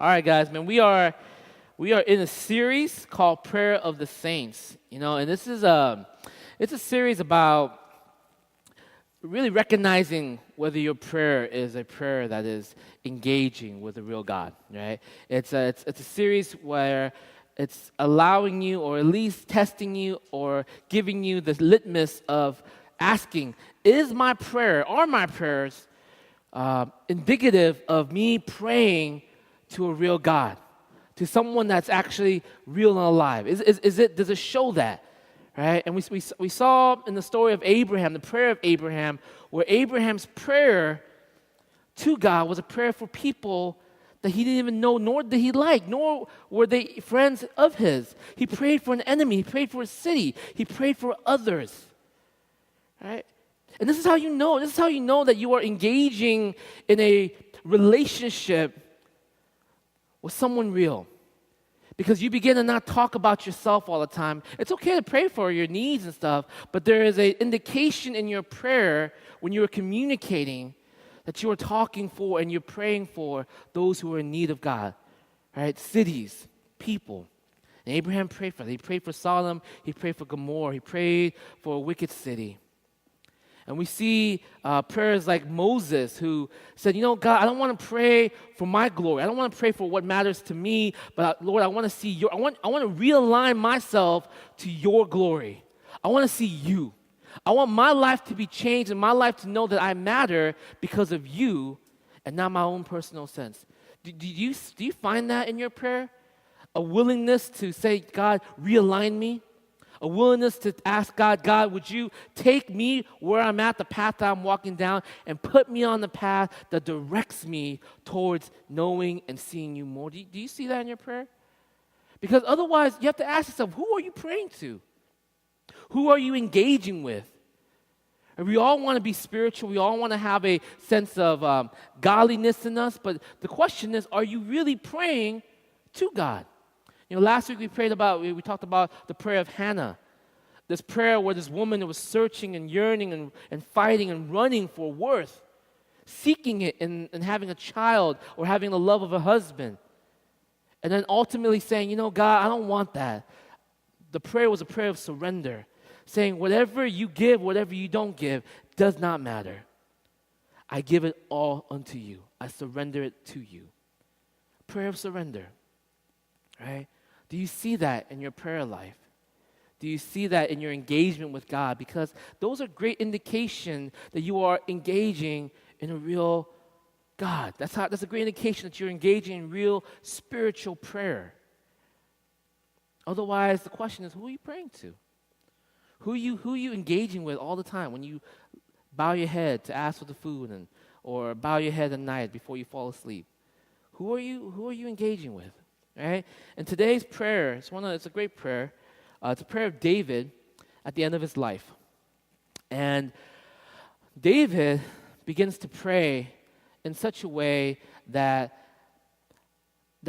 All right, guys, man, we are in a series called Prayer of the Saints. And this is it's a series about really recognizing whether your prayer is a prayer that is engaging with the real God, right? It's a series where it's allowing you, or at least testing you, or giving you the litmus of asking, are my prayers indicative of me praying to a real God, to someone that's actually real and alive? Does it show that, right? And we saw in the story of Abraham, the prayer of Abraham, where Abraham's prayer to God was a prayer for people that he didn't even know, nor did he like, nor were they friends of his. He prayed for an enemy. He prayed for a city. He prayed for others, right? And this is how you know. This is how you know that you are engaging in a relationship with someone real. Because you begin to not talk about yourself all the time. It's okay to pray for your needs and stuff, but there is an indication in your prayer when you are communicating that you are talking for and you're praying for those who are in need of God, right? Cities, people. And Abraham prayed for them. He prayed for Sodom. He prayed for Gomorrah. He prayed for a wicked city. And we see prayers like Moses, who said, God, I don't want to pray for my glory. I don't want to pray for what matters to me, but Lord, I want to see I want to realign myself to your glory. I want to see you. I want my life to be changed and my life to know that I matter because of you and not my own personal sense. Do you find that in your prayer? A willingness to say, God, realign me? A willingness to ask God, would you take me where I'm at, the path that I'm walking down, and put me on the path that directs me towards knowing and seeing you more? Do you see that in your prayer? Because otherwise, you have to ask yourself, who are you praying to? Who are you engaging with? And we all want to be spiritual. We all want to have a sense of godliness in us. But the question is, are you really praying to God? Last week we talked about the prayer of Hannah. This prayer where this woman was searching and yearning and fighting and running for worth, seeking it and having a child or having the love of a husband. And then ultimately saying, God, I don't want that. The prayer was a prayer of surrender, saying whatever you give, whatever you don't give, does not matter. I give it all unto you. I surrender it to you. Prayer of surrender, right? Do you see that in your prayer life? Do you see that in your engagement with God? Because those are great indication that you are engaging in a real God. That's a great indication that you're engaging in real spiritual prayer. Otherwise, the question is, who are you praying to? Who are you engaging with all the time when you bow your head to ask for the food or bow your head at night before you fall asleep? Who are you engaging with? Right? And today's prayer, it's a great prayer. It's a prayer of David at the end of his life. And David begins to pray in such a way that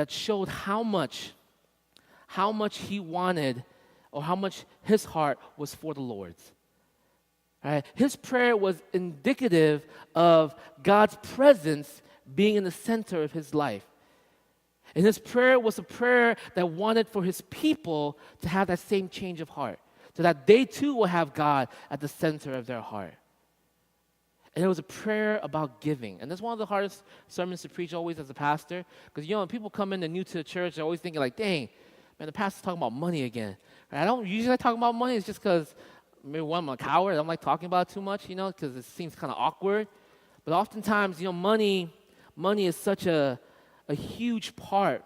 showed how much he wanted, or how much his heart was for the Lord's. Right? His prayer was indicative of God's presence being in the center of his life. And his prayer was a prayer that wanted for his people to have that same change of heart, so that they too will have God at the center of their heart. And it was a prayer about giving. And that's one of the hardest sermons to preach always as a pastor, because when people come in and new to the church, they're always thinking like, dang, man, the pastor's talking about money again. Right? I don't usually talk about money. It's just because maybe one, I'm a coward. I don't like talking about it too much, because it seems kind of awkward. But oftentimes, money is such a huge part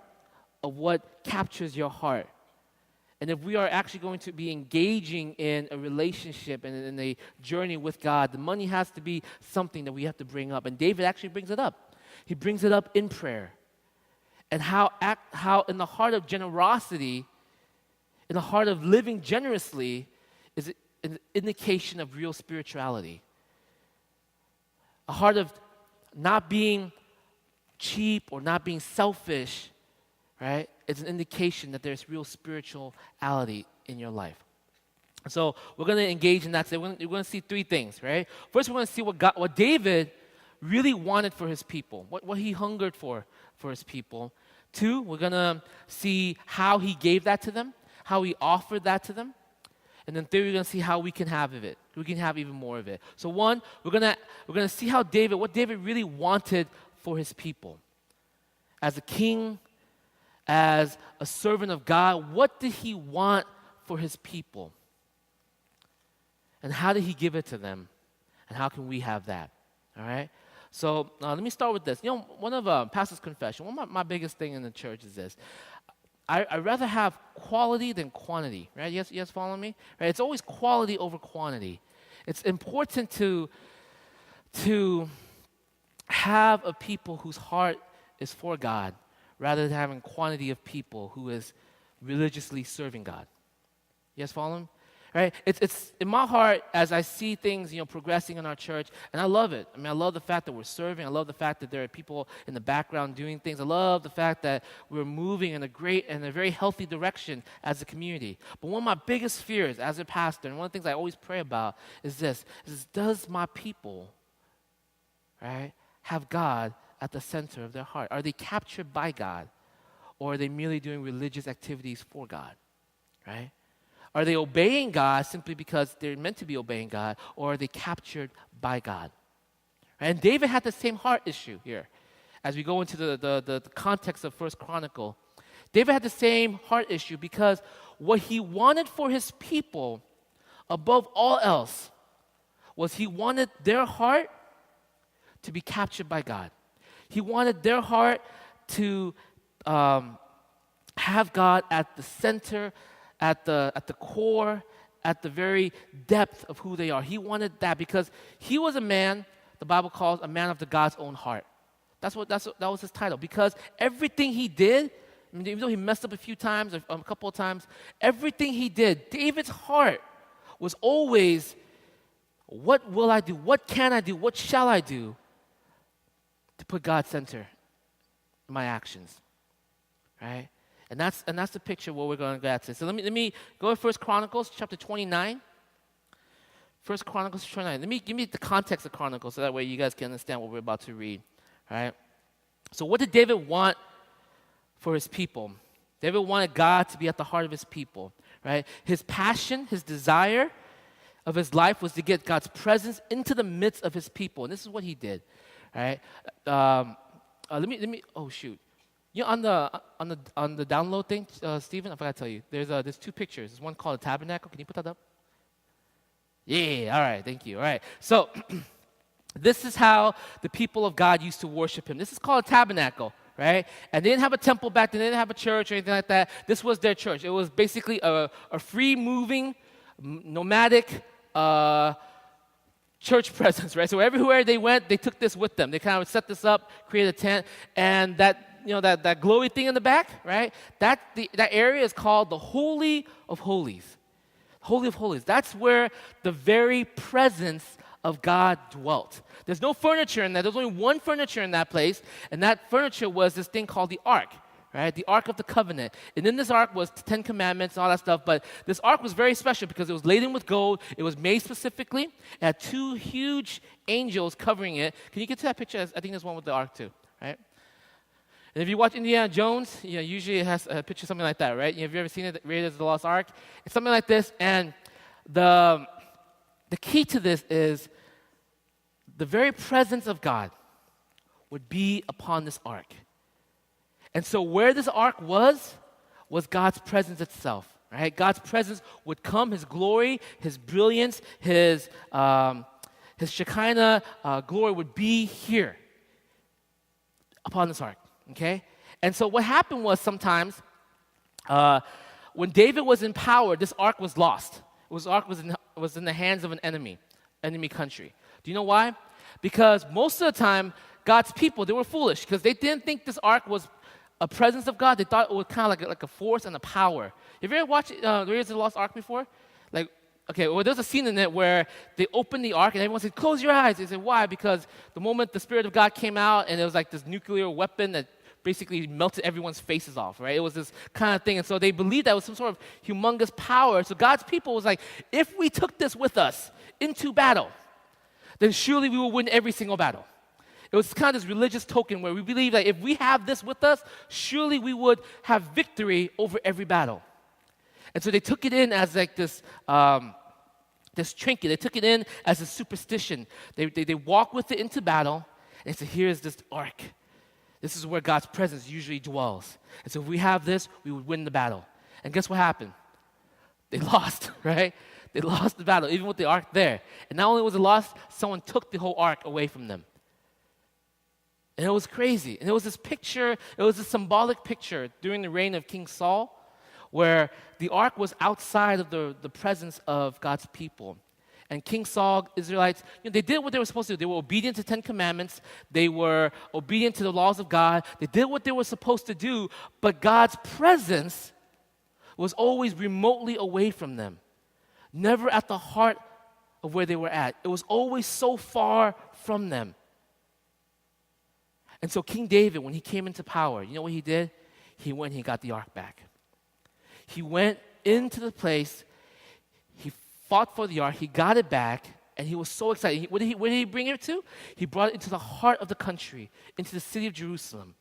of what captures your heart. And if we are actually going to be engaging in a relationship and in a journey with God, the money has to be something that we have to bring up. And David actually brings it up. He brings it up in prayer. And how in the heart of generosity, in the heart of living generously, is an indication of real spirituality. A heart of not being cheap or not being selfish, right? It's an indication that there's real spirituality in your life. So we're going to engage in that today. We're going to see three things, right? First, we're going to see what David really wanted for his people, what he hungered for his people, 2, we're going to see how he gave that to them, how he offered that to them. And then 3, we're going to see how we can have of it. We can have even more of it. So 1, we're going to see what David really wanted for his people. As a king, as a servant of God, what did he want for his people? And how did he give it to them? And how can we have that? All right? So let me start with this. You know, one of Pastor's confession, one of my biggest thing in the church is this. I'd rather have quality than quantity, right? You guys follow me? Right? It's always quality over quantity. It's important to have a people whose heart is for God rather than having quantity of people who is religiously serving God. You guys follow me? Right? It's in my heart as I see things, progressing in our church, and I love it. I mean, I love the fact that we're serving. I love the fact that there are people in the background doing things. I love the fact that we're moving in a very healthy direction as a community. But one of my biggest fears as a pastor, and one of the things I always pray about is this, does my people, right, have God at the center of their heart? Are they captured by God, or are they merely doing religious activities for God, right? Are they obeying God simply because they're meant to be obeying God, or are they captured by God? And David had the same heart issue here. As we go into the context of First Chronicle, David had the same heart issue because what he wanted for his people, above all else, was he wanted their heart to be captured by God. He wanted their heart to have God at the center, at the core, at the very depth of who they are. He wanted that because he was a man, the Bible calls a man of God's own heart. That was his title. Because everything he did, I mean, even though he messed up a few times, or a couple of times, everything he did, David's heart was always, what will I do? What can I do? What shall I do to put God center in my actions? Right? And that's the picture where we're going to get to. So let me go to 1 Chronicles chapter 29. 1 Chronicles 29. Give me the context of Chronicles so that way you guys can understand what we're about to read. All right? So what did David want for his people? David wanted God to be at the heart of his people, right? His passion, his desire of his life was to get God's presence into the midst of his people. And this is what he did, right? Oh shoot. On the download thing, Stephen, I forgot to tell you. There's 2 pictures. There's one called a tabernacle. Can you put that up? Yeah. All right. Thank you. All right. So this is how the people of God used to worship him. This is called a tabernacle, right? And they didn't have a temple back then. They didn't have a church or anything like that. This was their church. It was basically a free-moving, nomadic church presence, right? So everywhere they went, they took this with them. They kind of set this up, created a tent, and that glowy thing in the back, right? That area is called the Holy of Holies. Holy of Holies. That's where the very presence of God dwelt. There's no furniture in that. There's only one furniture in that place, and that furniture was this thing called the Ark, right? The Ark of the Covenant. And in this Ark was the 10 Commandments and all that stuff, but this Ark was very special because it was laden with gold. It was made specifically. It had 2 huge angels covering it. Can you get to that picture? I think there's one with the Ark too, right? And if you watch Indiana Jones, usually it has a picture something like that, right? Have you ever seen it, Raiders of the Lost Ark? It's something like this, and the key to this is the very presence of God would be upon this ark. And so where this ark was God's presence itself, right? God's presence would come, his glory, his brilliance, his Shekinah glory would be here upon this ark. Okay? And so what happened was sometimes when David was in power, this ark was lost. This ark was in the hands of an enemy country. Do you know why? Because most of the time, God's people, they were foolish because they didn't think this ark was a presence of God. They thought it was kind of like a force and a power. Have you ever watched Raiders of the Lost Ark before? There's a scene in it where they opened the ark and everyone said, close your eyes. They said, why? Because the moment the Spirit of God came out and it was like this nuclear weapon that basically melted everyone's faces off, right? It was this kind of thing. And so they believed that was some sort of humongous power. So God's people was like, if we took this with us into battle, then surely we will win every single battle. It It was kind of this religious token where we believe that if we have this with us, surely we would have victory over every battle. And so they took it in as like this trinket. They took it in as a superstition. They walk with it into battle, and they said, here's this ark. This is where God's presence usually dwells. And so if we have this, we would win the battle. And guess what happened? They lost, right? They lost the battle, even with the ark there. And not only was it lost, someone took the whole ark away from them. And it was crazy. And it was this picture, it was a symbolic picture during the reign of King Saul, where the ark was outside of the presence of God's people. And King Saul, Israelites, they did what they were supposed to do. They were obedient to 10 commandments. They were obedient to the laws of God. They did what they were supposed to do, but God's presence was always remotely away from them, never at the heart of where they were at. It was always so far from them. And so King David, when he came into power, you know what he did? He went and he got the ark back. He went into the place, he fought for the ark, he got it back, and he was so excited. Where did he bring it to? He brought it into the heart of the country, into the city of Jerusalem,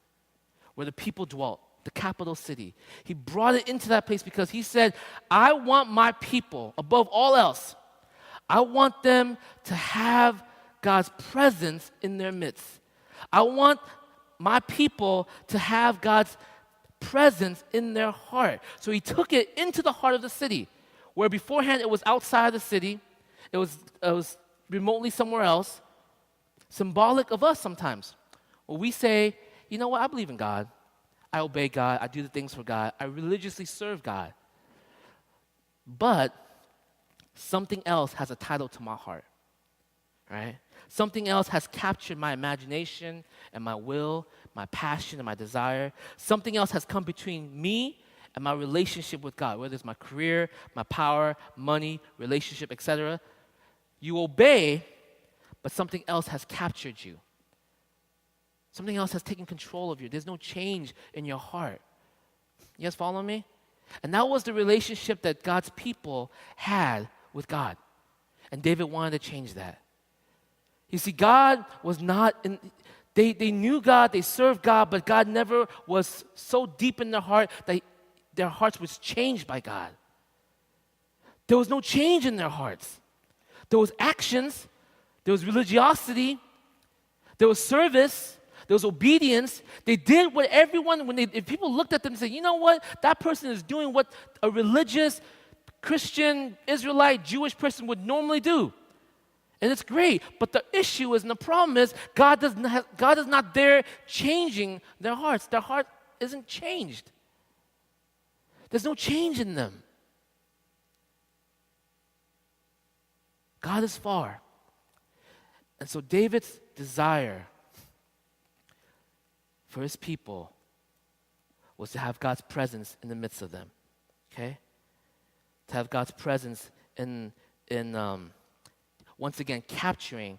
where the people dwelt, the capital city. He brought it into that place because he said, I want my people, above all else, I want them to have God's presence in their midst. I want my people to have God's presence in their heart. So he took it into the heart of the city, where beforehand it was outside the city, it was remotely somewhere else, symbolic of us sometimes. Where we say, you know what, I believe in God. I obey God. I do the things for God. I religiously serve God. But something else has a title to my heart, right? Something else has captured my imagination and my will, my passion and my desire. Something else has come between me and my relationship with God, whether it's my career, my power, money, relationship, etc. You obey, but something else has captured you. Something else has taken control of you. There's no change in your heart. You guys follow me? And that was the relationship that God's people had with God. And David wanted to change that. You see, God was not in, they knew God, they served God, but God never was so deep in their heart that their hearts was changed by God. There was no change in their hearts. There was actions, there was religiosity, there was service, there was obedience. They did what everyone, if people looked at them and said, you know what, that person is doing what a religious, Christian, Israelite, Jewish person would normally do. And it's great, but the issue is, and the problem is, God is not there changing their hearts. Their heart isn't changed. There's no change in them. God is far. And so David's desire for his people was to have God's presence in the midst of them. Okay? To have God's presence in once again, capturing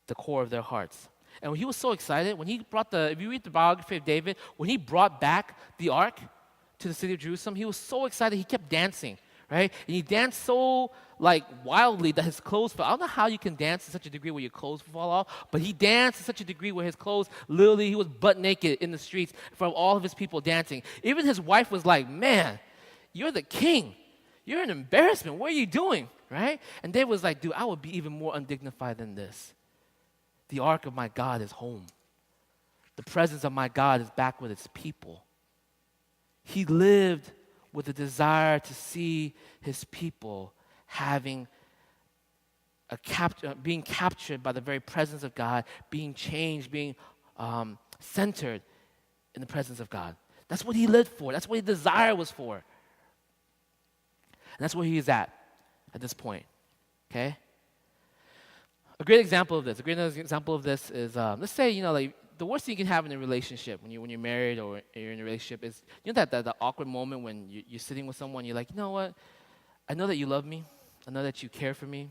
the core of their hearts. And when he was so excited, when he brought if you read the biography of David, when he brought back the ark to the city of Jerusalem, he was so excited, he kept dancing, right? And he danced so, wildly that his clothes fell. I don't know how you can dance to such a degree where your clothes fall off, but he danced to such a degree where his clothes, literally, he was butt naked in the streets in front of all of his people dancing. Even his wife was like, man, you're the king. You're an embarrassment. What are you doing? Right? And David was like, dude, I would be even more undignified than this. The ark of my God is home. The presence of my God is back with its people. He lived with a desire to see his people being captured by the very presence of God, being changed, being centered in the presence of God. That's what he lived for. That's what his desire was for. And that's where he is at this point, okay? A great example of this is, let's say, the worst thing you can have in a relationship when you're married or you're in a relationship is, that awkward moment when you're sitting with someone, you're like, you know what? I know that you love me. I know that you care for me.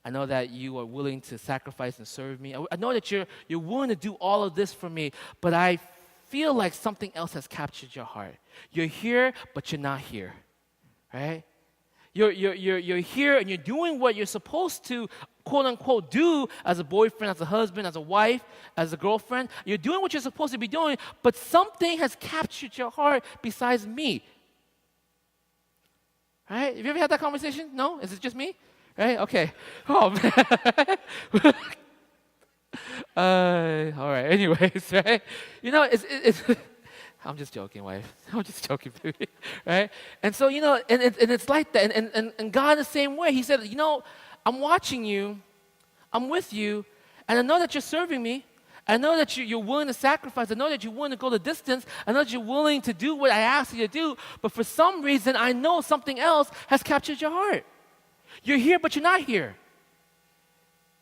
I know that you are willing to sacrifice and serve me. I know that you're willing to do all of this for me, but I feel like something else has captured your heart. You're here, but you're not here, right? You're here and you're doing what you're supposed to quote unquote do as a boyfriend, as a husband, as a wife, as a girlfriend. You're doing what you're supposed to be doing, but something has captured your heart besides me. Right? Have you ever had that conversation? No? Is it just me? Right? Okay. Oh, man. All right. Anyways, right? You know, it's I'm just joking, wife. I'm just joking, baby. Right? And so, you know, and it's like that. And God the same way. He said, you know, I'm watching you. I'm with you. And I know that you're serving me. I know that you're willing to sacrifice. I know that you're willing to go the distance. I know that you're willing to do what I ask you to do. But for some reason, I know something else has captured your heart. You're here, but you're not here.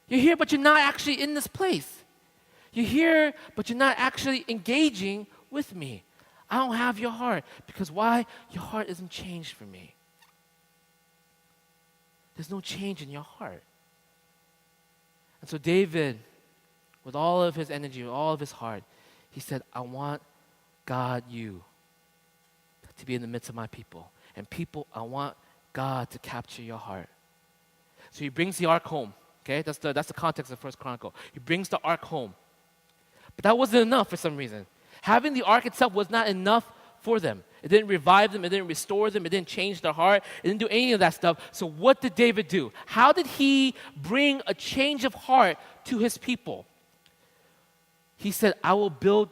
You're here, but you're not actually in this place. You're here, but you're not actually engaging with me. I don't have your heart. Because why? Your heart isn't changed for me. There's no change in your heart. And so David, with all of his energy, with all of his heart, he said, I want God, you, to be in the midst of my people. And people, I want God to capture your heart. So he brings the ark home. Okay, that's the context of First Chronicle. He brings the ark home. But that wasn't enough for some reason. Having the ark itself was not enough for them. It didn't revive them. It didn't restore them. It didn't change their heart. It didn't do any of that stuff. So what did David do? How did he bring a change of heart to his people? He said, I will build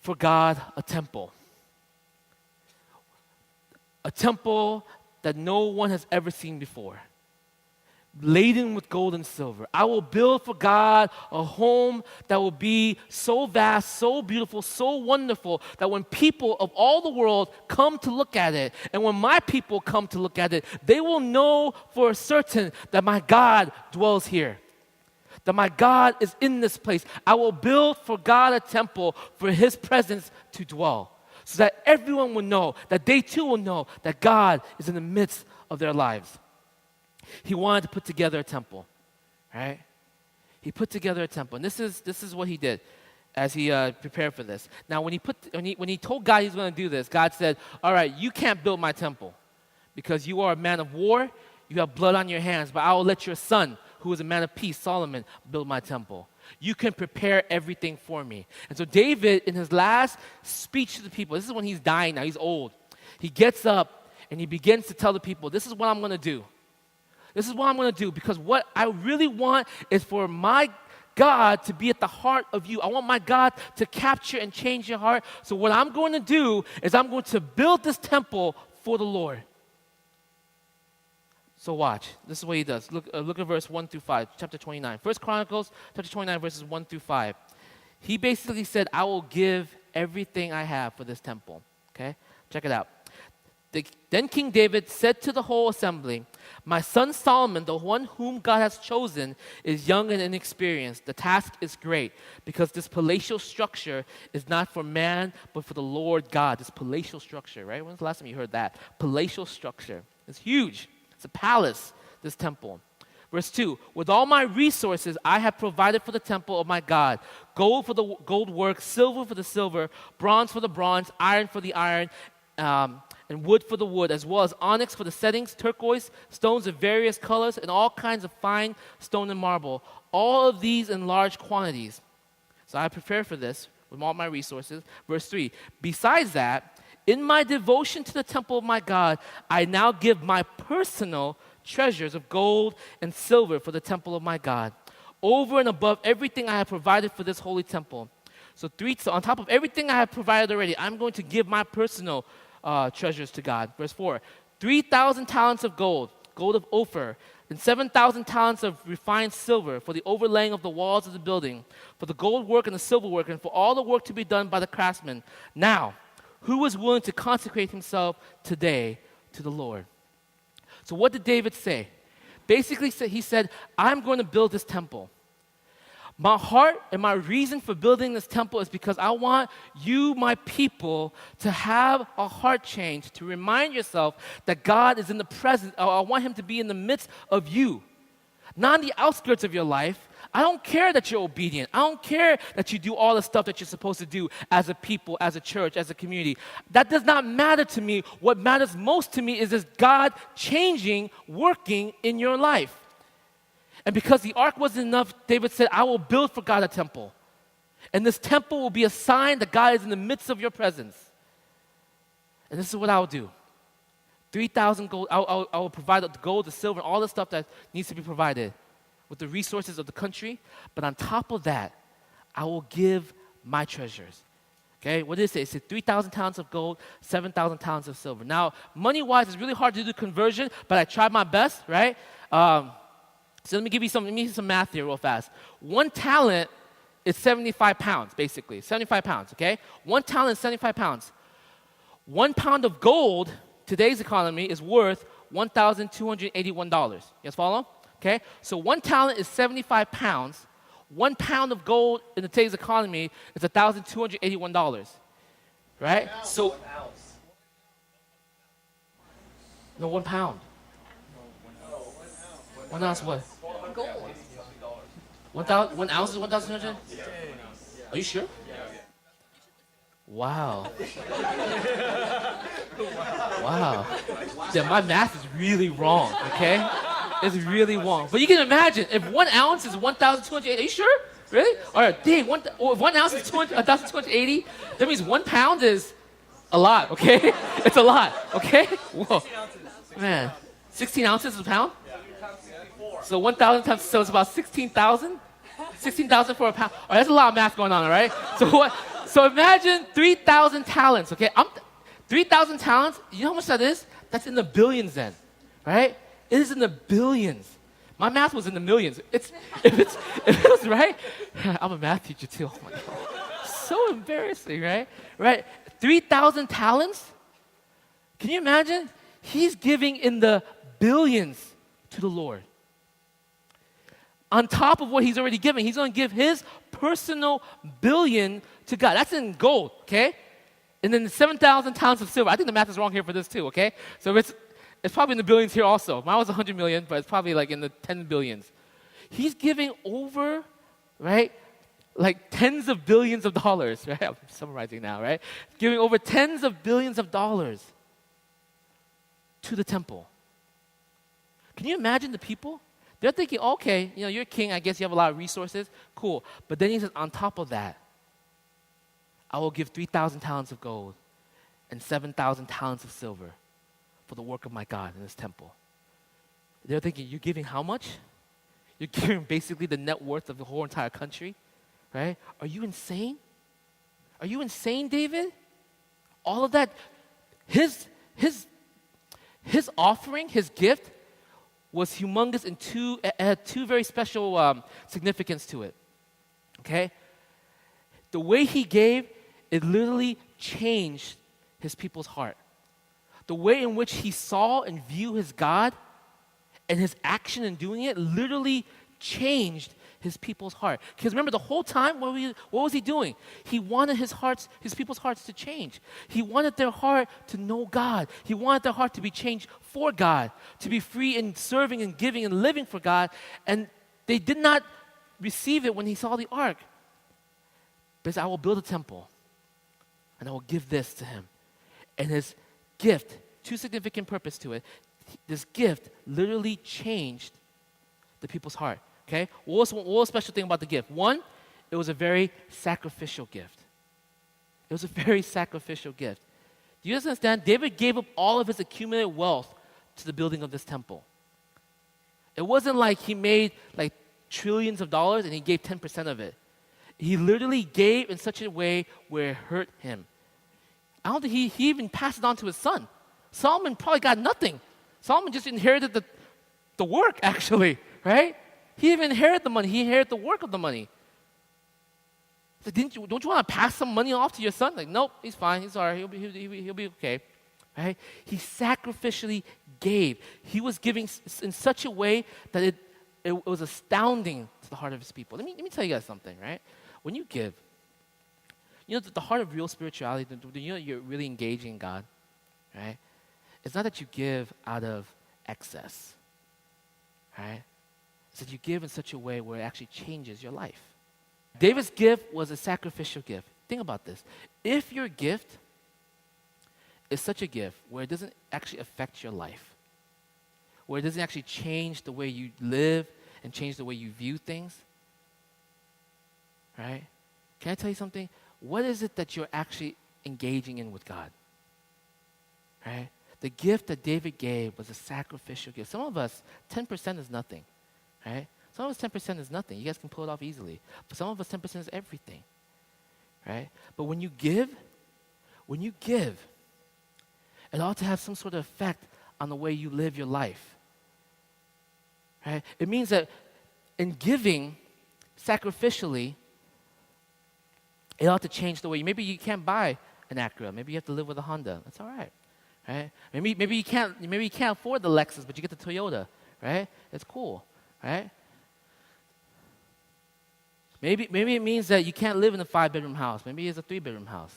for God a temple. A temple that no one has ever seen before, laden with gold and silver. I will build for God a home that will be so vast, so beautiful, so wonderful that when people of all the world come to look at it, and when my people come to look at it, they will know for certain that my God dwells here, that my God is in this place. I will build for God a temple for his presence to dwell, so that everyone will know, that they too will know that God is in the midst of their lives. He wanted to put together a temple, right? He put together a temple, and this is what he did as he prepared for this. Now, when he told God he's going to do this, God said, "All right, you can't build my temple because you are a man of war. You have blood on your hands. But I will let your son, who is a man of peace, Solomon, build my temple. You can prepare everything for me." And so David, in his last speech to the people, this is when he's dying now. He's old. He gets up and he begins to tell the people, "This is what I'm going to do. This is what I'm going to do, because what I really want is for my God to be at the heart of you. I want my God to capture and change your heart. So what I'm going to do is I'm going to build this temple for the Lord." So watch. This is what he does. Look at verse 1 through 5, chapter 29. First Chronicles, chapter 29, verses 1 through 5. He basically said, I will give everything I have for this temple. Okay? Check it out. Then King David said to the whole assembly, "My son Solomon, the one whom God has chosen, is young and inexperienced. The task is great, because this palatial structure is not for man, but for the Lord God." This palatial structure, right? When's the last time you heard that? Palatial structure. It's huge. It's a palace, this temple. Verse 2, "With all my resources I have provided for the temple of my God, gold for the gold work, silver for the silver, bronze for the bronze, iron for the iron, and wood for the wood, as well as onyx for the settings, turquoise, stones of various colors, and all kinds of fine stone and marble, all of these in large quantities. So I prepared for this with all my resources." Verse 3, "Besides that, in my devotion to the temple of my God, I now give my personal treasures of gold and silver for the temple of my God, over and above everything I have provided for this holy temple." So on top of everything I have provided already, I'm going to give my personal treasures to God. Verse 4, 3,000 talents of gold, gold of Ophir, and 7,000 talents of refined silver for the overlaying of the walls of the building, for the gold work and the silver work, and for all the work to be done by the craftsmen. Now, who is willing to consecrate himself today to the Lord? So what did David say? Basically, he said, I'm going to build this temple. My heart and my reason for building this temple is because I want you, my people, to have a heart change, to remind yourself that God is in the presence. I want him to be in the midst of you, not on the outskirts of your life. I don't care that you're obedient. I don't care that you do all the stuff that you're supposed to do as a people, as a church, as a community. That does not matter to me. What matters most to me is God changing, working in your life. And because the ark wasn't enough, David said, I will build for God a temple. And this temple will be a sign that God is in the midst of your presence. And this is what I'll do. 3,000 gold, I will provide the gold, the silver, all the stuff that needs to be provided with the resources of the country. But on top of that, I will give my treasures. Okay, what did it say? It said 3,000 talents of gold, 7,000 talents of silver. Now, money-wise, it's really hard to do conversion, but I tried my best, right? So let me give you some math here real fast. 1 talent is 75 pounds, basically. 75 pounds, okay? 1 talent is 75 pounds. 1 pound of gold, today's economy, is worth $1,281. You guys follow? Okay? So 1 talent is 75 pounds. 1 pound of gold in today's economy is $1,281. Right? So, no, 1 pound. 1 ounce what? Gold. 1 ounce is 1,200? Are you sure? Wow. Wow. Yeah, my math is really wrong, okay? It's really wrong. But you can imagine, if 1 ounce is 1,280, are you sure? Really? All right, dang, if 1 ounce is 1,280, that means 1 pound is a lot, okay? It's a lot, okay? Whoa. Man, 16 ounces is a pound? So 1,000 times, so it's about 16,000? 16,000 for a pound. All right, there's a lot of math going on, all right? So imagine 3,000 talents, okay? 3,000 talents, you know how much that is? That's in the billions then, right? It is in the billions. My math was in the millions. If it was right, I'm a math teacher too. Oh my God. So embarrassing, right? Right? 3,000 talents? Can you imagine? He's giving in the billions to the Lord. On top of what he's already given, he's going to give his personal billion to God. That's in gold, okay? And then 7,000 talents of silver. I think the math is wrong here for this too, okay? So it's probably in the billions here also. Mine was 100 million, but it's probably like in the 10 billions. He's giving over, right, like tens of billions of dollars, right? I'm summarizing now, right? Giving over tens of billions of dollars to the temple. Can you imagine the people? They're thinking, okay, you know, you're king, I guess you have a lot of resources, cool. But then he says, on top of that, I will give 3,000 talents of gold and 7,000 talents of silver for the work of my God in this temple. They're thinking, you're giving how much? You're giving basically the net worth of the whole entire country, right? Are you insane? Are you insane, David? All of that, his offering, his gift, was humongous and it had two very special significance to it, okay? The way he gave, it literally changed his people's heart. The way in which he saw and viewed his God and his action in doing it literally changed his people's heart. Because remember, the whole time, what was he doing? He wanted his people's hearts to change. He wanted their heart to know God. He wanted their heart to be changed for God, to be free in serving and giving and living for God. And they did not receive it when he saw the ark. But he said, I will build a temple, and I will give this to him. And his gift, two significant purpose to it, this gift literally changed the people's heart. Okay? What was the special thing about the gift? One, it was a very sacrificial gift. It was a very sacrificial gift. Do you guys understand? David gave up all of his accumulated wealth to the building of this temple. It wasn't like he made like trillions of dollars and he gave 10% of it. He literally gave in such a way where it hurt him. I don't think he even passed it on to his son. Solomon probably got nothing. Solomon just inherited the work, actually, right? He didn't inherit the money. He inherited the work of the money. So don't you want to pass some money off to your son? Like, nope, he's fine. He's all right. He'll be okay. Right? He sacrificially gave. He was giving in such a way that it was astounding to the heart of his people. Let me tell you guys something, right? When you give, you know, the heart of real spirituality, you know, you're really engaging God, right? It's not that you give out of excess, right? It's that you give in such a way where it actually changes your life. David's gift was a sacrificial gift. Think about this. If your gift is such a gift where it doesn't actually affect your life, where it doesn't actually change the way you live and change the way you view things? Right? Can I tell you something? What is it that you're actually engaging in with God? Right? The gift that David gave was a sacrificial gift. Some of us, 10% is nothing. Right? Some of us, 10% is nothing. You guys can pull it off easily. For some of us, 10% is everything. Right? But when you give, it ought to have some sort of effect on the way you live your life. Right? It means that in giving sacrificially, it ought to change the way maybe you can't buy an Acura. Maybe you have to live with a Honda. That's all right. Right? Maybe you can't afford the Lexus, but you get the Toyota. Right? It's cool. Right? Maybe it means that you can't live in a 5-bedroom house. Maybe it's a 3-bedroom house.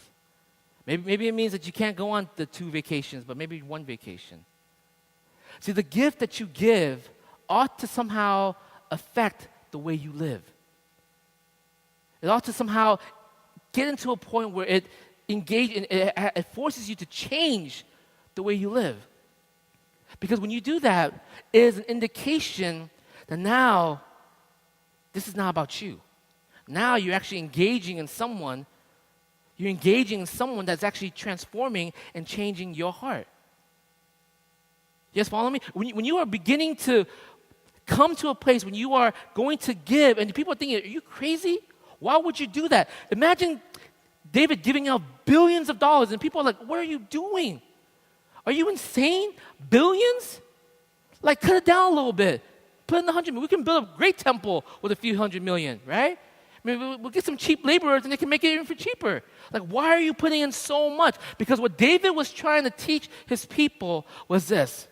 Maybe it means that you can't go on the 2 vacations, but maybe 1 vacation. See, the gift that you give ought to somehow affect the way you live. It ought to somehow get into a point where it forces you to change the way you live. Because when you do that, it is an indication that now this is not about you. Now you're actually engaging in someone. You're engaging in someone that's actually transforming and changing your heart. You guys follow me? When you are beginning to come to a place when you are going to give, and people are thinking, are you crazy? Why would you do that? Imagine David giving out billions of dollars, and people are like, what are you doing? Are you insane? Billions? Like, cut it down a little bit. Put in the 100 million. We can build a great temple with a few $100 million, right? I mean, we'll get some cheap laborers and they can make it even for cheaper. Like, why are you putting in so much? Because what David was trying to teach his people was this.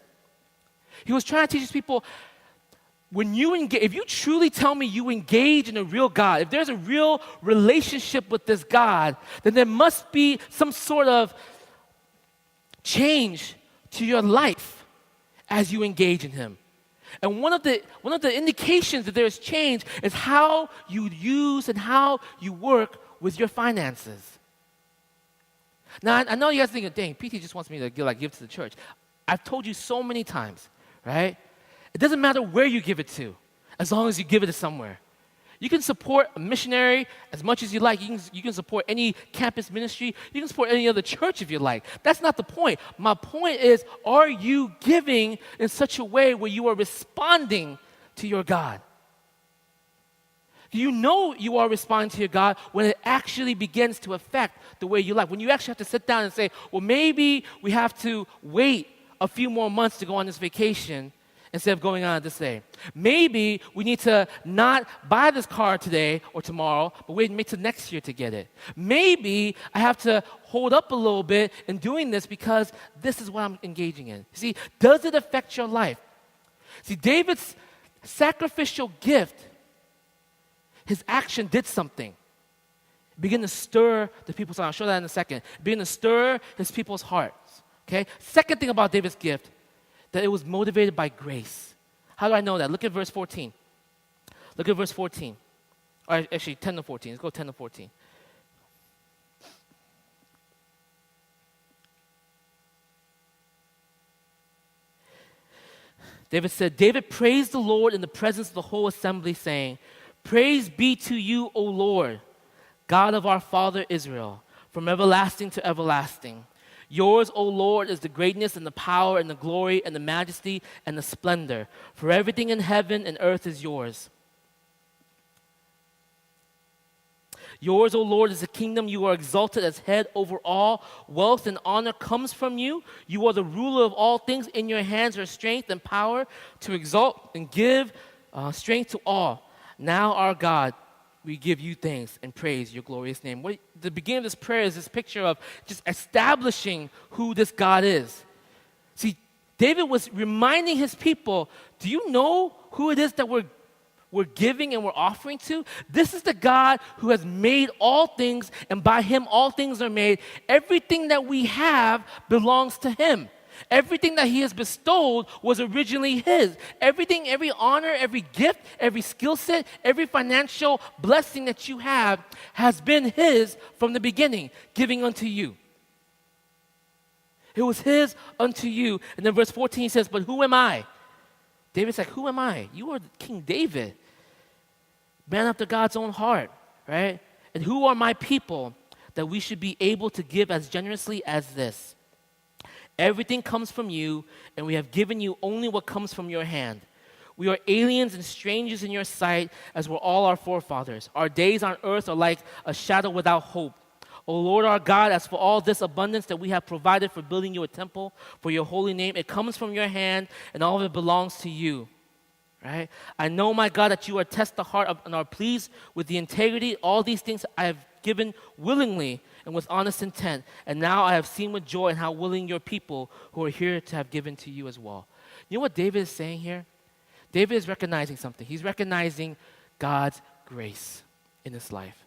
He was trying to teach his people, if you truly tell me you engage in a real God, if there's a real relationship with this God, then there must be some sort of change to your life as you engage in Him. And one of the indications that there is change is how you use and how you work with your finances. Now, I know you guys are thinking, dang, PT just wants me to give to the church. I've told you so many times, right? It doesn't matter where you give it to, as long as you give it to somewhere. You can support a missionary as much as you like. You can support any campus ministry. You can support any other church if you like. That's not the point. My point is, are you giving in such a way where you are responding to your God? Do you know you are responding to your God when it actually begins to affect the way you live? When you actually have to sit down and say, well, maybe we have to wait a few more months to go on this vacation instead of going on this day. Maybe we need to not buy this car today or tomorrow, but wait till next year to get it. Maybe I have to hold up a little bit in doing this because this is what I'm engaging in. See, does it affect your life? See, David's sacrificial gift, his action did something. It began to stir the people's heart. I'll show that in a second. It began to stir his people's hearts. Okay? Second thing about David's gift, that it was motivated by grace. How do I know that? Look at verse 14. Look at verse 14. Or actually, 10 to 14. Let's go 10 to 14. David said, David praised the Lord in the presence of the whole assembly, saying, Praise be to you, O Lord, God of our father Israel, from everlasting to everlasting. Yours, O Lord, is the greatness and the power and the glory and the majesty and the splendor. For everything in heaven and earth is yours. Yours, O Lord, is the kingdom. You are exalted as head over all. Wealth and honor comes from you. You are the ruler of all things. In your hands are strength and power to exalt and give strength to all. Now, our God, we give you thanks and praise your glorious name. The beginning of this prayer is this picture of just establishing who this God is. See, David was reminding his people, do you know who it is that we're giving and we're offering to? This is the God who has made all things, and by him all things are made. Everything that we have belongs to him. Everything that he has bestowed was originally his. Everything, every honor, every gift, every skill set, every financial blessing that you have has been his from the beginning, giving unto you. It was his unto you. And then verse 14 says, but who am I? David's like, who am I? You are King David, man after God's own heart, right? And who are my people that we should be able to give as generously as this? Everything comes from you, and we have given you only what comes from your hand. We are aliens and strangers in your sight, as were all our forefathers. Our days on earth are like a shadow without hope. O Lord our God, as for all this abundance that we have provided for building you a temple for your holy name, it comes from your hand, and all of it belongs to you. Right? I know, my God, that you are test the heart and are pleased with the integrity. All these things I have given willingly and with honest intent. And now I have seen with joy and how willing your people who are here to have given to you as well. You know what David is saying here? David is recognizing something. He's recognizing God's grace in his life.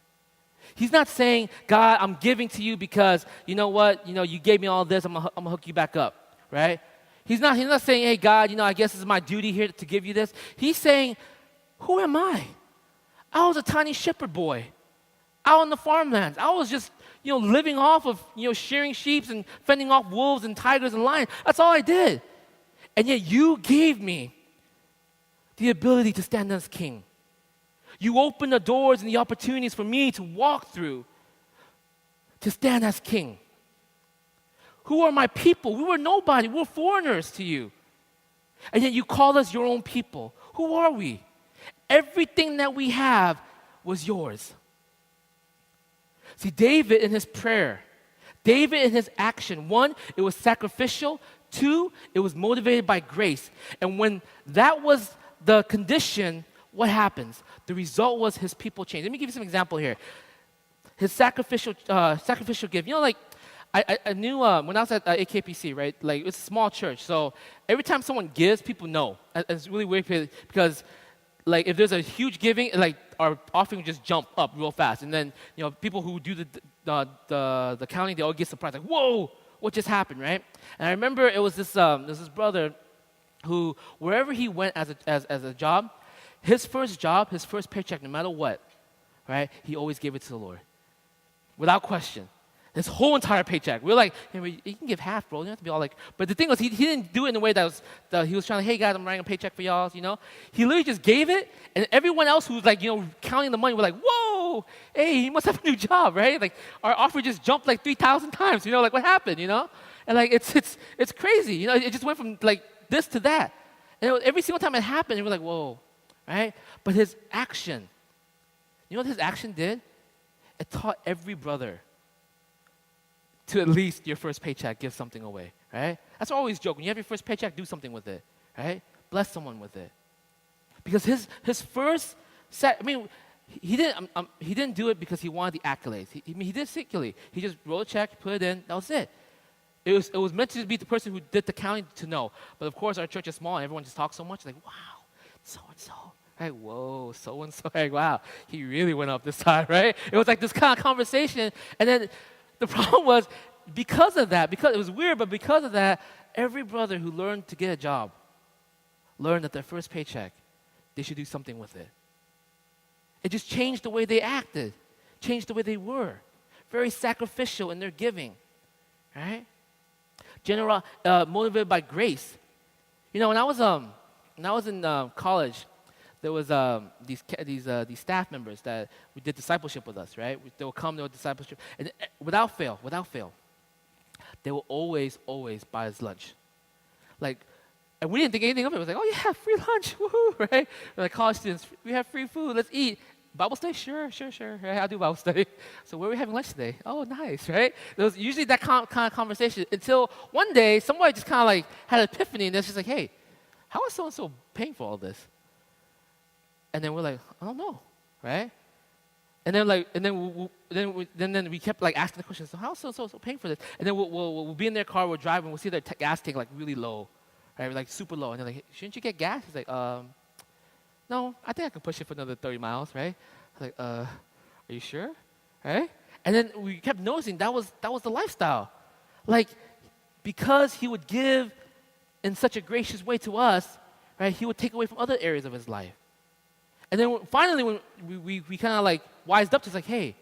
He's not saying, God, I'm giving to you because, you know what, you gave me all this, I'm going to hook you back up, right? He's not saying, hey, God, I guess it's my duty here to give you this. He's saying, who am I? I was a tiny shepherd boy out in the farmlands. I was just, living off of, shearing sheep and fending off wolves and tigers and lions. That's all I did. And yet you gave me the ability to stand as king. You opened the doors and the opportunities for me to walk through to stand as king. Who are my people? We were nobody. We were foreigners to you. And yet you call us your own people. Who are we? Everything that we have was yours. See, David in his prayer, David in his action, 1, it was sacrificial. 2, it was motivated by grace. And when that was the condition, what happens? The result was his people changed. Let me give you some example here. His sacrificial gift. I knew when I was at AKPC, right? Like, it's a small church, so every time someone gives, people know. It's really weird because, like, if there's a huge giving, like, our offering will just jump up real fast, and then people who do the counting, they all get surprised, like, whoa, what just happened, right? And I remember it was this brother who, wherever he went as a job, his first paycheck, no matter what, right? He always gave it to the Lord, without question. His whole entire paycheck. We're like, hey, you can give half, bro. You don't have to be all like. But the thing was, he didn't do it in a way that he was trying to, hey guys, I'm writing a paycheck for y'all. He literally just gave it, and everyone else who was like, counting the money were like, whoa, hey, he must have a new job, right? Like, our offer just jumped like 3,000 times. Like, what happened? And like, it's crazy. It just went from like this to that, and every single time it happened, we're like, whoa, right? But his action, what his action did? It taught every brother to at least your first paycheck, give something away, right? That's why I always joke. When you have your first paycheck, do something with it, right? Bless someone with it. Because his first he didn't do it because he wanted the accolades. He did it secretly. He just wrote a check, put it in, that was it. It was meant to be the person who did the counting to know. But of course, our church is small, and everyone just talks so much, like, wow, so-and-so. Right, whoa, so-and-so, like, wow, he really went up this time, right? It was like this kind of conversation, and then the problem was, because of that, because it was weird, but because of that, every brother who learned to get a job learned that their first paycheck, they should do something with it. It just changed the way they acted, changed the way they were. Very sacrificial in their giving, right? Motivated by grace. When I was in college, there was these staff members that we did discipleship with us, right? They would come, they would discipleship, and without fail, they will always buy us lunch. Like, and we didn't think anything of it. It was like, oh yeah, free lunch, woohoo, right? We're like college students, we have free food, let's eat. Bible study? Sure. Right? I'll do Bible study. So where are we having lunch today? Oh, nice, right? There was usually that kind of conversation until one day somebody just kind of like had an epiphany, and it's just like, hey, how is so-and-so paying for all this? And then we're like, I don't know, right? And then we kept like asking the question, so how's so paying for this? And then we'll be in their car, we're driving, we'll see their gas tank like really low, right? Like super low. And they're like, hey, shouldn't you get gas? He's like, no, I think I can push it for another 30 miles, right? I was like, are you sure? Right? And then we kept noticing that was the lifestyle. Like, because he would give in such a gracious way to us, right, he would take away from other areas of his life. And then finally, when we kind of like wised up to, it's like, hey,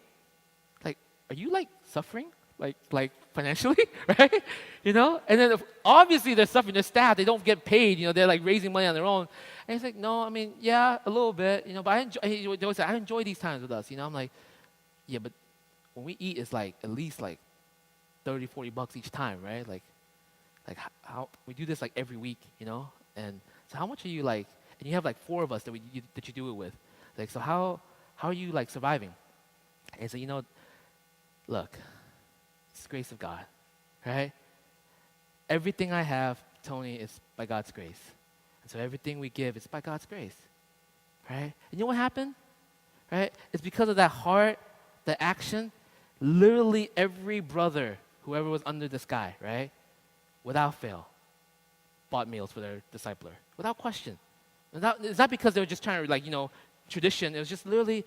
like, are you like suffering like financially, right? You know, and then obviously they're suffering. Their staff, they don't get paid. You know, they're like raising money on their own. And he's like, no, I mean, yeah, a little bit. You know, but they always say, I enjoy these times with us. You know, I'm like, yeah, but when we eat, it's like at least like $30-$40 each time, right? Like how we do this like every week, you know? And so how much are you like? And you have like 4 of us that you do it with. Like, so how are you like surviving? And so, you know, look, it's the grace of God, right? Everything I have, Tony, is by God's grace. And so everything we give is by God's grace, right? And you know what happened, right? It's because of that heart, the action. Literally every brother, whoever was under the sky, right, without fail, bought meals for their discipler, without question. It's not because they were just trying to, like, you know, tradition. It was just literally,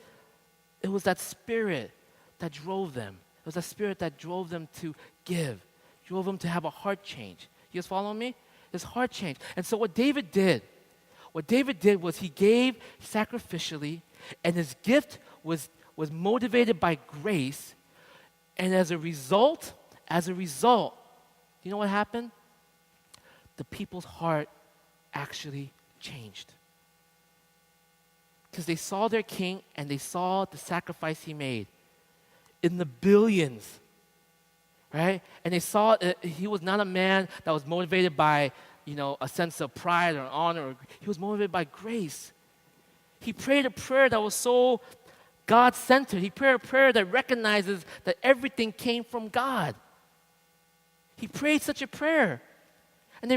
it was that spirit that drove them. It was that spirit that drove them to give, drove them to have a heart change. You guys following me? His heart change. And so what David did was he gave sacrificially, and his gift was motivated by grace. And as a result, you know what happened? The people's heart actually changed. Because they saw their king and they saw the sacrifice he made in the billions, right? And they saw he was not a man that was motivated by, you know, a sense of pride or honor. He was motivated by grace. He prayed a prayer that was so God-centered. He prayed a prayer that recognizes that everything came from God. He prayed such a prayer. And they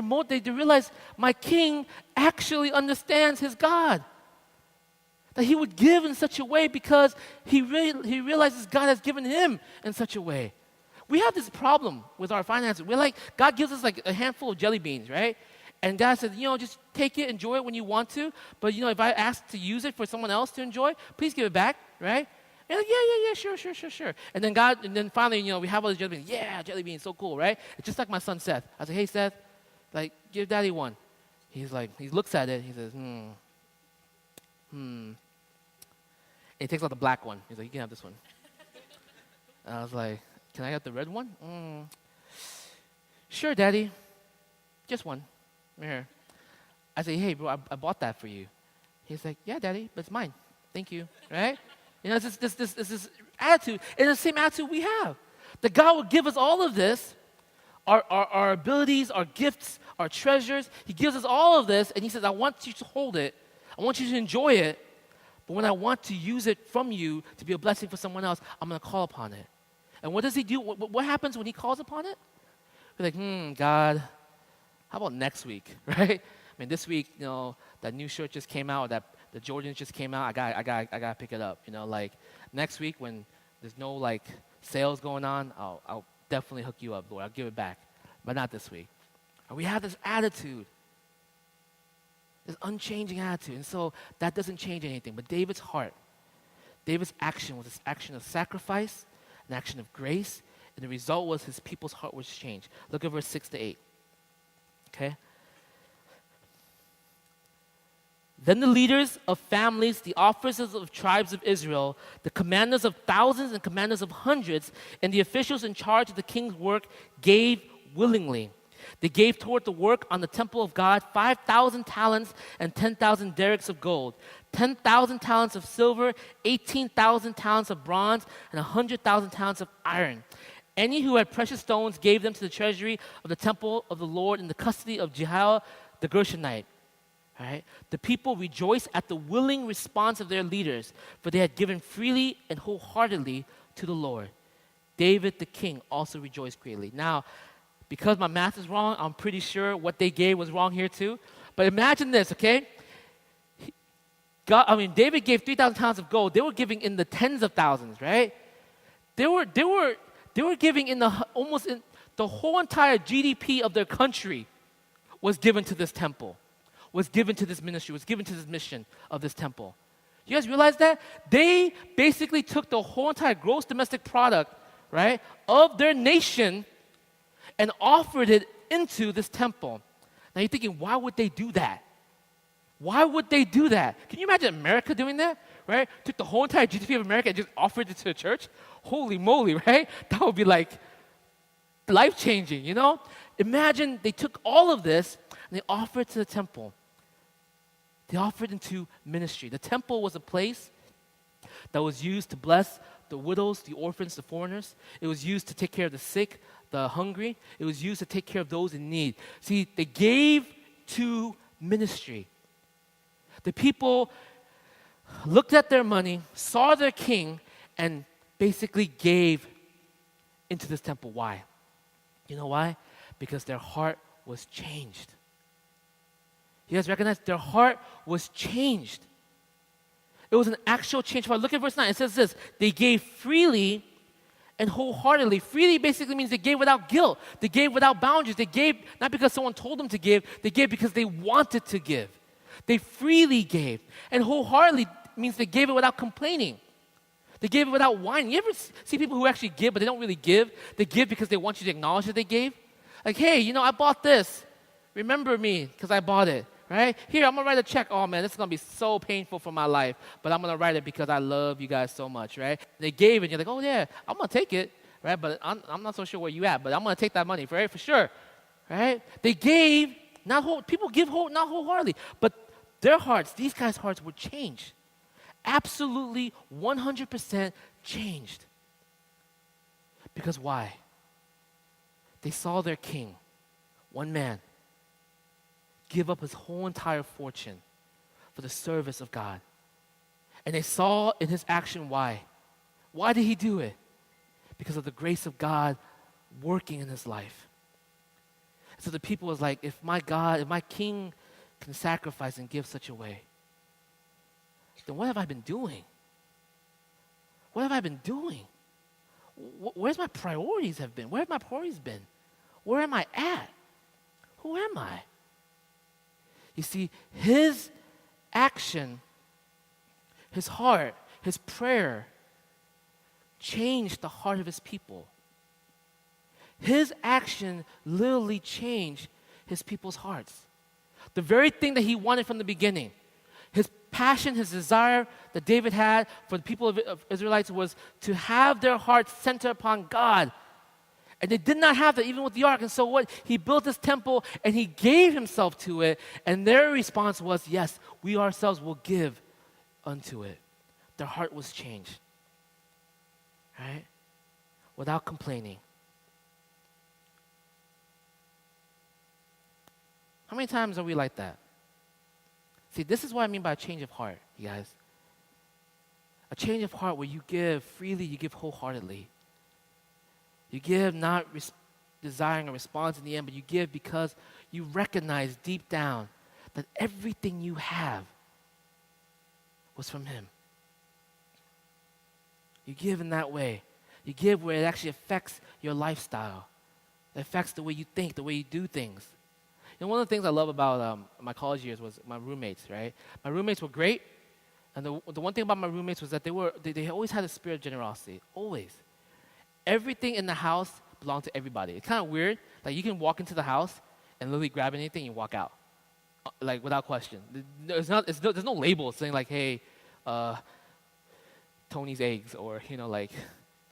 realized, my king actually understands his God. That he would give in such a way because he realizes God has given him in such a way. We have this problem with our finances. We're like, God gives us like a handful of jelly beans, right? And God says, you know, just take it, enjoy it when you want to. But, you know, if I ask to use it for someone else to enjoy, please give it back, right? And like, yeah, sure. And then finally, you know, we have all these jelly beans. Yeah, jelly beans, so cool, right? It's just like my son Seth. I was like, hey, Seth, like, give daddy one. He's like, he looks at it, he says, And he takes out the black one. He's like, you can have this one. And I was like, can I have the red one? Sure, daddy. Just one. Here. I say, hey, bro, I bought that for you. He's like, yeah, daddy, but it's mine. Thank you, right? You know, it's this attitude. It's the same attitude we have. That God will give us all of this, our abilities, our gifts, our treasures. He gives us all of this, and he says, I want you to hold it. I want you to enjoy it. But when I want to use it from you to be a blessing for someone else, I'm going to call upon it. And what does he do? What happens when he calls upon it? We're like, God, how about next week, right? I mean, this week, you know, that new shirt just came out, that the Jordans just came out. I got to pick it up. You know, like next week when there's no like sales going on, I'll definitely hook you up, Lord. I'll give it back, but not this week. And we have this attitude, this unchanging attitude, and so that doesn't change anything. But David's heart, David's action was this action of sacrifice, an action of grace, and the result was his people's heart was changed. Look at verse 6-8. Okay. Then the leaders of families, the officers of tribes of Israel, the commanders of thousands and commanders of hundreds, and the officials in charge of the king's work gave willingly. They gave toward the work on the temple of God 5,000 talents and 10,000 derricks of gold, 10,000 talents of silver, 18,000 talents of bronze, and 100,000 talents of iron. Any who had precious stones gave them to the treasury of the temple of the Lord in the custody of Jehiel the Gershonite. Right? The people rejoiced at the willing response of their leaders, for they had given freely and wholeheartedly to the Lord. David the king also rejoiced greatly. Now, because my math is wrong, I'm pretty sure what they gave was wrong here too. But imagine this, okay? David gave 3,000 talents of gold. They were giving in the tens of thousands, right? They were giving in the whole entire GDP of their country was given to this temple, was given to this ministry, was given to this mission of this temple. You guys realize that? They basically took the whole entire gross domestic product, right, of their nation and offered it into this temple. Now you're thinking, why would they do that? Why would they do that? Can you imagine America doing that, right? Took the whole entire GDP of America and just offered it to the church? Holy moly, right? That would be like life-changing, you know? Imagine they took all of this and they offered to the temple. They offered into ministry. The temple was a place that was used to bless the widows, the orphans, the foreigners. It was used to take care of the sick, the hungry. It was used to take care of those in need. See, they gave to ministry. The people looked at their money, saw their king, and basically gave into this temple. Why? You know why? Because their heart was changed. You guys recognize their heart was changed. It was an actual change. Look at verse 9. It says this: they gave freely and wholeheartedly. Freely basically means they gave without guilt. They gave without boundaries. They gave not because someone told them to give. They gave because they wanted to give. They freely gave. And wholeheartedly means they gave it without complaining. They gave it without whining. You ever see people who actually give, but they don't really give? They give because they want you to acknowledge that they gave. Like, hey, I bought this. Remember me because I bought it. Right? Here, I'm going to write a check. Oh, man, this is going to be so painful for my life, but I'm going to write it because I love you guys so much, right? They gave it, and you're like, oh, yeah, I'm going to take it, right? But I'm not so sure where you at, but I'm going to take that money, right? For sure, right? They gave, people give not wholeheartedly, but their hearts, these guys' hearts were changed. Absolutely 100% changed. Because why? They saw their king, one man, give up his whole entire fortune for the service of God. And they saw in his action why. Why did he do it? Because of the grace of God working in his life. So the people was like, if my king can sacrifice and give such a way, then what have I been doing? What have I been doing? Where's my priorities have been? Where have my priorities been? Where am I at? Who am I? You see, his action, his heart, his prayer changed the heart of his people. His action literally changed his people's hearts. The very thing that he wanted from the beginning, his passion, his desire that David had for the people of Israelites was to have their hearts centered upon God. And they did not have that even with the ark. And so what? He built this temple and he gave himself to it. And their response was, yes, we ourselves will give unto it. Their heart was changed. Right? Without complaining. How many times are we like that? See, this is what I mean by a change of heart, you guys. A change of heart where you give freely, you give wholeheartedly. You give not desiring a response in the end, but you give because you recognize deep down that everything you have was from Him. You give in that way. You give where it actually affects your lifestyle. It affects the way you think, the way you do things. You know, one of the things I love about my college years was my roommates, right? My roommates were great, and the one thing about my roommates was that they always had a spirit of generosity, always. Everything in the house belonged to everybody. It's kind of weird. Like, you can walk into the house and literally grab anything and walk out, like, without question. There's no label saying, like, hey, Tony's eggs, or, like,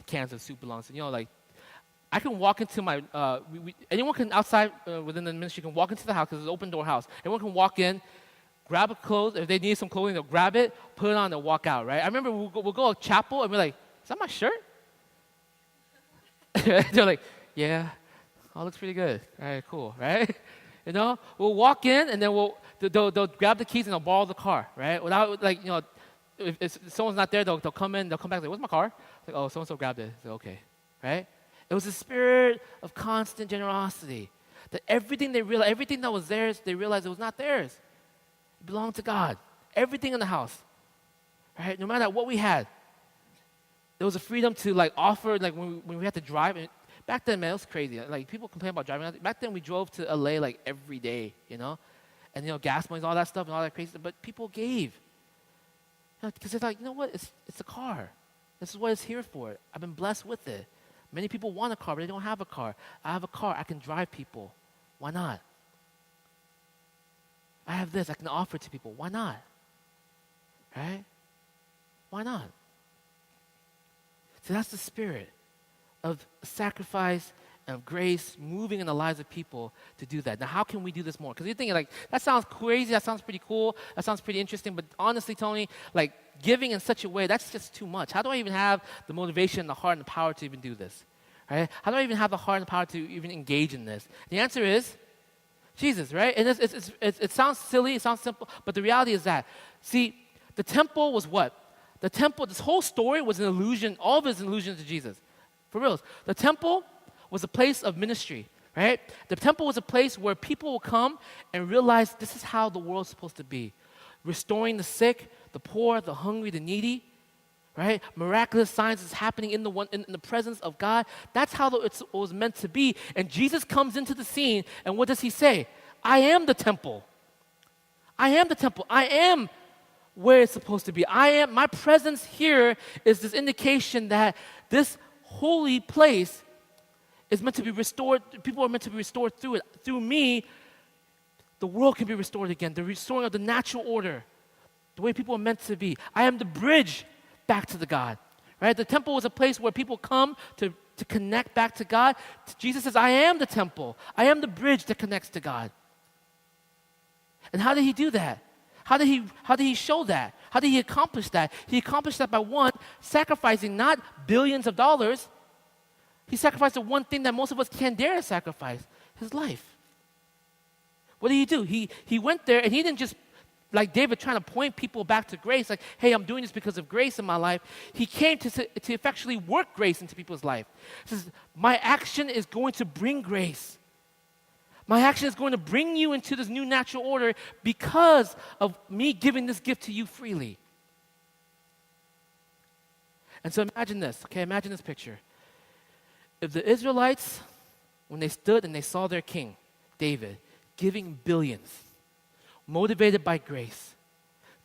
cans of soup belongs to, like, I can walk into my, anyone can outside within the ministry can walk into the house because it's an open door house. Everyone can walk in, grab a clothes. If they need some clothing, they'll grab it, put it on, and walk out, right? I remember we'll go to chapel and we're like, is that my shirt? They're like, yeah, oh, looks pretty good. All right, cool, right? We'll walk in and then they'll grab the keys and they'll borrow the car, right? Without, like, if someone's not there, they'll come in, they'll come back, like, where's my car? Like, oh, so-and-so grabbed it. So, okay, right? It was a spirit of constant generosity. That everything everything that was theirs, they realized it was not theirs. It belonged to God. Everything in the house, right? No matter what we had, there was a freedom to, like, offer, like, when we had to drive. And back then, man, it was crazy. Like, people complain about driving. Back then, we drove to LA, like, every day, And, gas money, all that stuff, and all that crazy stuff. But people gave. Because they're like, you know what? It's a car. This is what it's here for. I've been blessed with it. Many people want a car, but they don't have a car. I have a car. I can drive people. Why not? I have this. I can offer to people. Why not? Right? Why not? So that's the spirit of sacrifice and of grace moving in the lives of people to do that. Now, how can we do this more? Because you're thinking, like, that sounds crazy, that sounds pretty cool, that sounds pretty interesting, but honestly, Tony, like, giving in such a way, that's just too much. How do I even have the motivation, the heart, and the power to even do this? Right? How do I even have the heart and the power to even engage in this? The answer is Jesus, right? And it sounds silly, it sounds simple, but the reality is that, see, the temple was what? The temple, this whole story was an illusion, all of it is an illusion to Jesus. For real. The temple was a place of ministry, right? The temple was a place where people will come and realize this is how the world's supposed to be. Restoring the sick, the poor, the hungry, the needy, right? Miraculous signs is happening in the presence of God. That's how it was meant to be. And Jesus comes into the scene, and what does he say? I am the temple. I am the temple. I am where it's supposed to be. My presence here is this indication that this holy place is meant to be restored. People are meant to be restored through it. Through me, the world can be restored again. The restoring of the natural order, the way people are meant to be. I am the bridge back to the God, right? The temple was a place where people come to connect back to God. Jesus says, I am the temple. I am the bridge that connects to God. And how did he do that? How did he show that? How did he accomplish that? He accomplished that by one, sacrificing not billions of dollars. He sacrificed the one thing that most of us can't dare to sacrifice, his life. What did he do? He went there and he didn't just, like David, trying to point people back to grace, like, hey, I'm doing this because of grace in my life. He came to effectually work grace into people's life. He says, my action is going to bring grace. My action is going to bring you into this new natural order because of me giving this gift to you freely. And so imagine this, okay? Imagine this picture. If the Israelites, when they stood and they saw their king, David, giving billions, motivated by grace,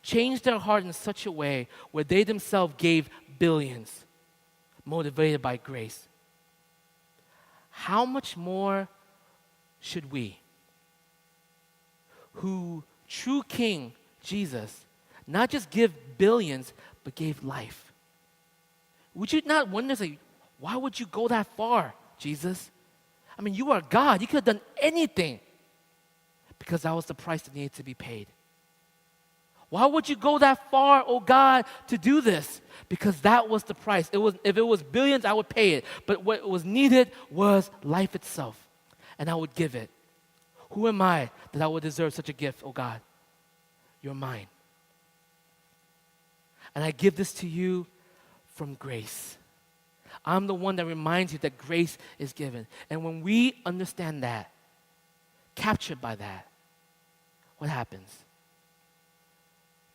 changed their heart in such a way where they themselves gave billions, motivated by grace, how much more should we, who true King Jesus, not just give billions, but gave life? Would you not wonder, like, why would you go that far, Jesus? I mean, you are God. You could have done anything because that was the price that needed to be paid. Why would you go that far, oh God, to do this? Because that was the price. If it was billions, I would pay it. But what was needed was life itself. And I would give it. Who am I that I would deserve such a gift, oh God? You're mine. And I give this to you from grace. I'm the one that reminds you that grace is given. And when we understand that, captured by that, what happens?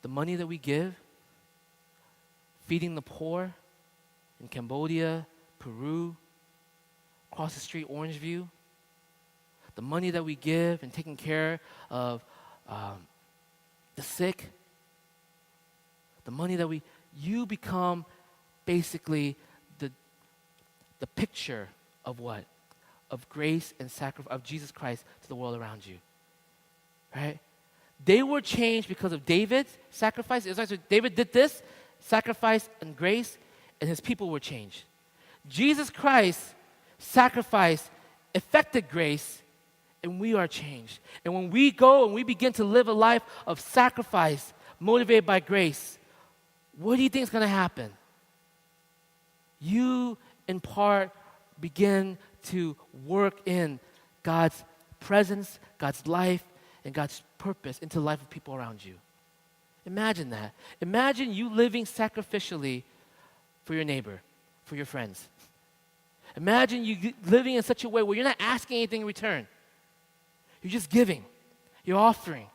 The money that we give, feeding the poor in Cambodia, Peru, across the street, Orangeview, the money that we give and taking care of the sick, the money that you become basically the picture of what? Of grace and sacrifice of Jesus Christ to the world around you. Right? They were changed because of David's sacrifice. It was like David did this, sacrifice and grace, and his people were changed. Jesus Christ's sacrifice affected grace, and we are changed. And when we go and we begin to live a life of sacrifice, motivated by grace, what do you think is going to happen? You, in part, begin to work in God's presence, God's life, and God's purpose into the life of people around you. Imagine that. Imagine you living sacrificially for your neighbor, for your friends. Imagine you living in such a way where you're not asking anything in return. You're just giving. You're offering.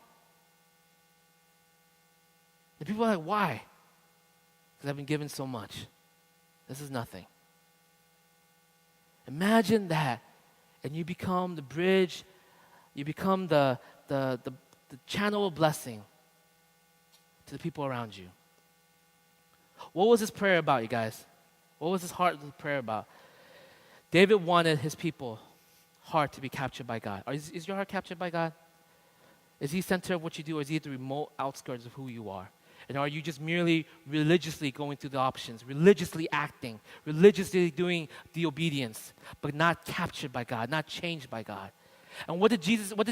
And people are like, why? Because I've been given so much. This is nothing. Imagine that, and you become the bridge, you become the channel of blessing to the people around you. What was this prayer about, you guys? What was his heart of the prayer about? David wanted his people heart to be captured by God. Is your heart captured by God? Is he center of what you do, or is he at the remote outskirts of who you are? And are you just merely religiously going through the options, religiously acting, religiously doing the obedience, but not captured by God, not changed by God? And what did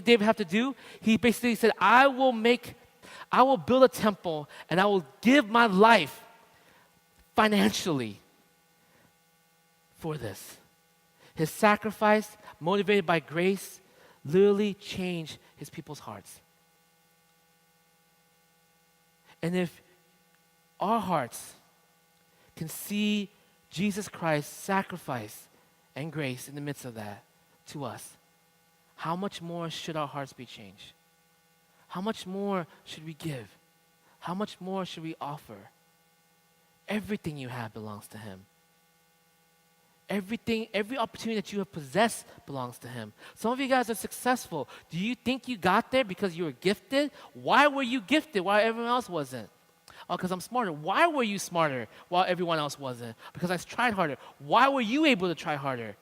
David have to do? He basically said, I will build a temple and I will give my life financially for this. His sacrifice, motivated by grace, literally changed his people's hearts. And if our hearts can see Jesus Christ's sacrifice and grace in the midst of that to us, how much more should our hearts be changed? How much more should we give? How much more should we offer? Everything you have belongs to Him. Everything, every opportunity that you have possessed belongs to Him. Some of you guys are successful. Do you think you got there because you were gifted? Why were you gifted while everyone else wasn't? Oh, because I'm smarter. Why were you smarter while everyone else wasn't? Because I tried harder. Why were you able to try harder?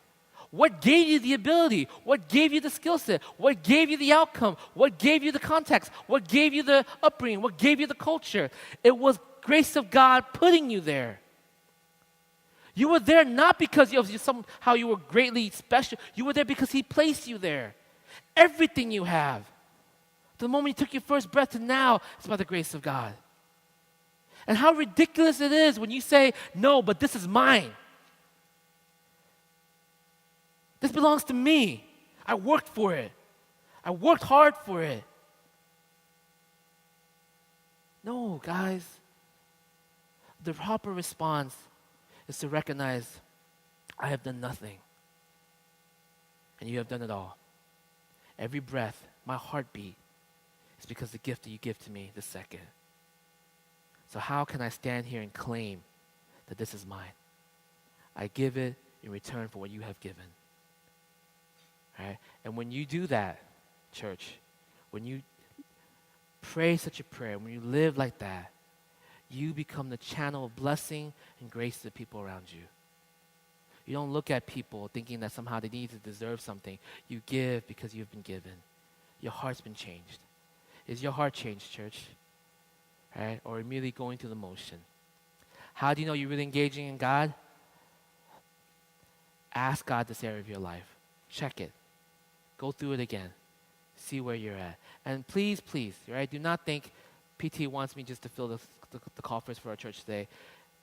What gave you the ability? What gave you the skill set? What gave you the outcome? What gave you the context? What gave you the upbringing? What gave you the culture? It was grace of God putting you there. You were there not because somehow you were greatly special. You were there because He placed you there. Everything you have, the moment you took your first breath to now, it's by the grace of God. And how ridiculous it is when you say, no, but this is mine. This belongs to me. I worked for it. I worked hard for it. No, guys. The proper response is to recognize, I have done nothing, and you have done it all. Every breath, my heartbeat, is because of the gift that you give to me this second. So how can I stand here and claim that this is mine? I give it in return for what you have given. Right? And when you do that, church, when you pray such a prayer, when you live like that, you become the channel of blessing and grace to the people around you. You don't look at people thinking that somehow they need to deserve something. You give because you've been given. Your heart's been changed. Is your heart changed, church? Right? Or merely going through the motion? How do you know you're really engaging in God? Ask God this area of your life. Check it. Go through it again. See where you're at. And please, right? Do not think PT wants me just to fill the coffers for our church today.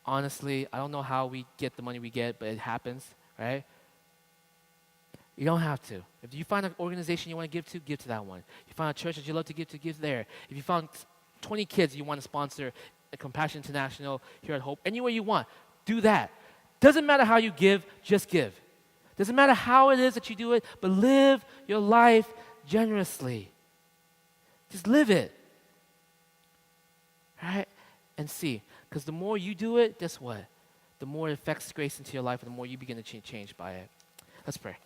Honestly, I don't know how we get the money we get, but it happens, right? You don't have to. If you find an organization you want to give to that one. You find a church that you love to give there. If you found 20 kids you want to sponsor at Compassion International here at Hope, anywhere you want, do that. Doesn't matter how you give, just give. Doesn't matter how it is that you do it, but live your life generously. Just live it. Right? And see. Because the more you do it, guess what? The more it affects grace into your life, and the more you begin to change by it. Let's pray.